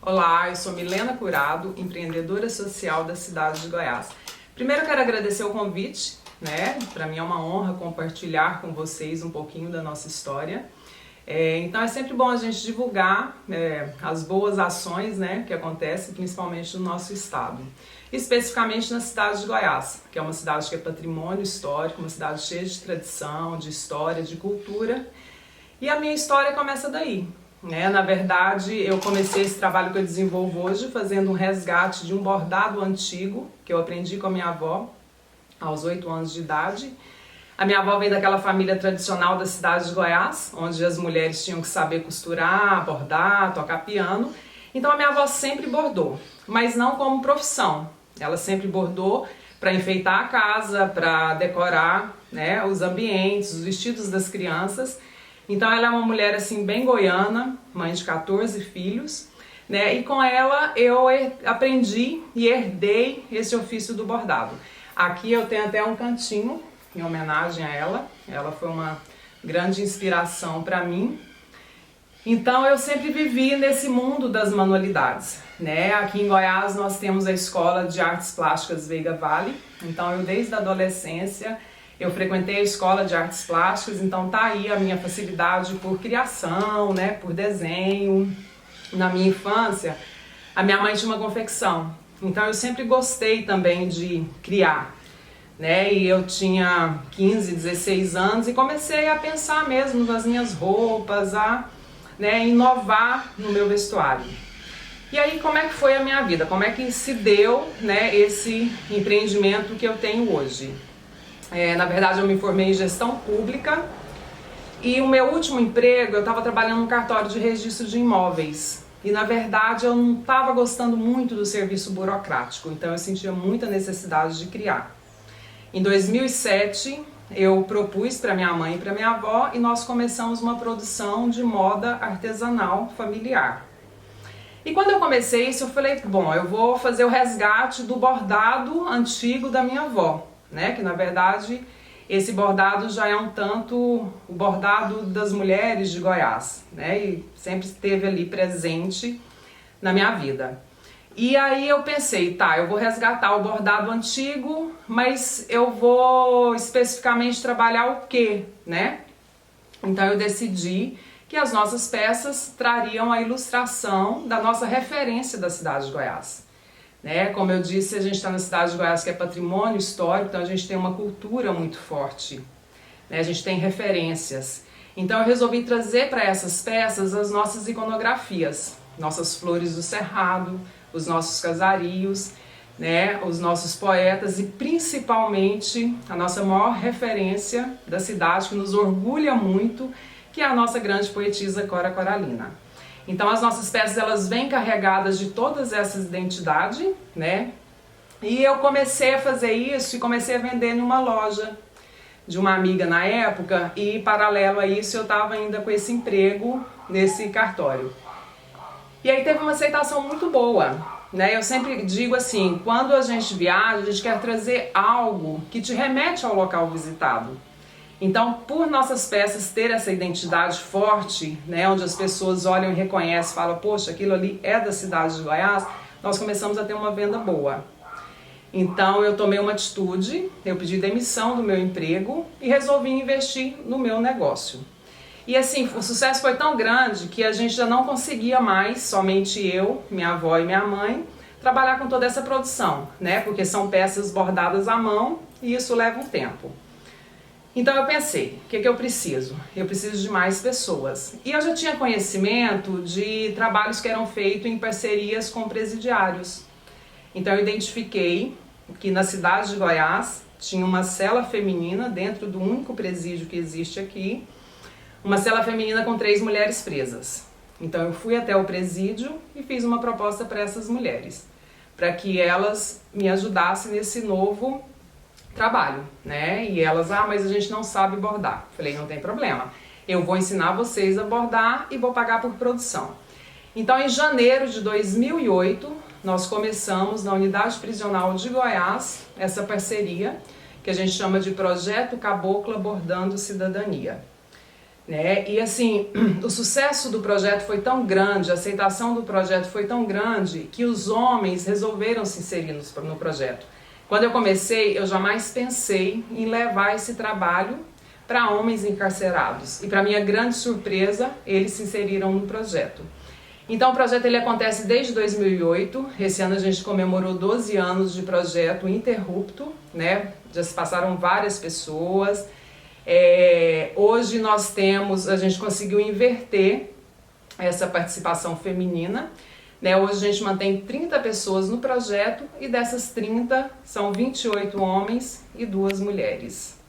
Olá, eu sou Milena Curado, empreendedora social da cidade de Goiás. Primeiro eu quero agradecer o convite, Para mim é uma honra compartilhar com vocês um pouquinho da nossa história. Então é sempre bom a gente divulgar as boas ações, que acontecem principalmente no nosso estado. Especificamente na cidade de Goiás, que é uma cidade que é patrimônio histórico, uma cidade cheia de tradição, de história, de cultura. E a minha história começa daí. Na verdade, eu comecei esse trabalho que eu desenvolvo hoje fazendo um resgate de um bordado antigo que eu aprendi com a minha avó aos 8 anos de idade. A minha avó veio daquela família tradicional da cidade de Goiás, onde as mulheres tinham que saber costurar, bordar, tocar piano. Então a minha avó sempre bordou, mas não como profissão. Ela sempre bordou para enfeitar a casa, para decorar os ambientes, os vestidos das crianças. Então ela é uma mulher assim bem goiana, mãe de 14 filhos, E com ela eu aprendi e herdei esse ofício do bordado. Aqui eu tenho até um cantinho em homenagem a ela. Ela foi uma grande inspiração para mim. Então eu sempre vivi nesse mundo das manualidades, Aqui em Goiás nós temos a Escola de Artes Plásticas Veiga Vale. Então eu desde a adolescência eu frequentei a Escola de Artes Plásticas, então tá aí a minha facilidade por criação, por desenho. Na minha infância, a minha mãe tinha uma confecção, então eu sempre gostei também de criar, E eu tinha 15, 16 anos e comecei a pensar mesmo nas minhas roupas, a inovar no meu vestuário. E aí como é que foi a minha vida? Como é que se deu esse empreendimento que eu tenho hoje? Na verdade eu me formei em gestão pública e o meu último emprego eu estava trabalhando no cartório de registro de imóveis e na verdade eu não estava gostando muito do serviço burocrático, então eu sentia muita necessidade de criar. Em 2007 eu propus para minha mãe e para minha avó e nós começamos uma produção de moda artesanal familiar. E quando eu comecei isso eu falei, bom, eu vou fazer o resgate do bordado antigo da minha avó. Que na verdade esse bordado já é um tanto o bordado das mulheres de Goiás, E sempre esteve ali presente na minha vida. E aí eu pensei, eu vou resgatar o bordado antigo, mas eu vou especificamente trabalhar o quê, Então eu decidi que as nossas peças trariam a ilustração da nossa referência da cidade de Goiás. Como eu disse, a gente está na cidade de Goiás que é patrimônio histórico, então a gente tem uma cultura muito forte, A gente tem referências. Então eu resolvi trazer para essas peças as nossas iconografias, nossas flores do cerrado, os nossos casarios, os nossos poetas e principalmente a nossa maior referência da cidade, que nos orgulha muito, que é a nossa grande poetisa Cora Coralina. Então as nossas peças elas vêm carregadas de todas essas identidades, E eu comecei a fazer isso e comecei a vender em uma loja de uma amiga na época e paralelo a isso eu estava ainda com esse emprego nesse cartório. E aí teve uma aceitação muito boa, Eu sempre digo assim, quando a gente viaja, a gente quer trazer algo que te remete ao local visitado. Então, por nossas peças ter essa identidade forte, onde as pessoas olham e reconhecem, falam, poxa, aquilo ali é da cidade de Goiás, nós começamos a ter uma venda boa. Então, eu tomei uma atitude, eu pedi demissão do meu emprego e resolvi investir no meu negócio. E assim, o sucesso foi tão grande que a gente já não conseguia mais, somente eu, minha avó e minha mãe, trabalhar com toda essa produção, Porque são peças bordadas à mão e isso leva um tempo. Então eu pensei, o que eu preciso? Eu preciso de mais pessoas. E eu já tinha conhecimento de trabalhos que eram feitos em parcerias com presidiários. Então eu identifiquei que na cidade de Goiás tinha uma cela feminina dentro do único presídio que existe aqui, uma cela feminina com 3 mulheres presas. Então eu fui até o presídio e fiz uma proposta para essas mulheres, para que elas me ajudassem nesse novo trabalho, E elas, mas a gente não sabe bordar. Falei, não tem problema, eu vou ensinar vocês a bordar e vou pagar por produção. Então em janeiro de 2008, nós começamos na Unidade Prisional de Goiás, essa parceria, que a gente chama de Projeto Cabocla Bordando Cidadania. né? E assim, o sucesso do projeto foi tão grande, a aceitação do projeto foi tão grande que os homens resolveram se inserir no projeto. Quando eu comecei, eu jamais pensei em levar esse trabalho para homens encarcerados. E para minha grande surpresa, eles se inseriram no projeto. Então o projeto ele acontece desde 2008, esse ano a gente comemorou 12 anos de projeto ininterrupto, né? Já se passaram várias pessoas. Hoje a gente conseguiu inverter essa participação feminina, né? Hoje a gente mantém 30 pessoas no projeto e dessas 30 são 28 homens e 2 mulheres.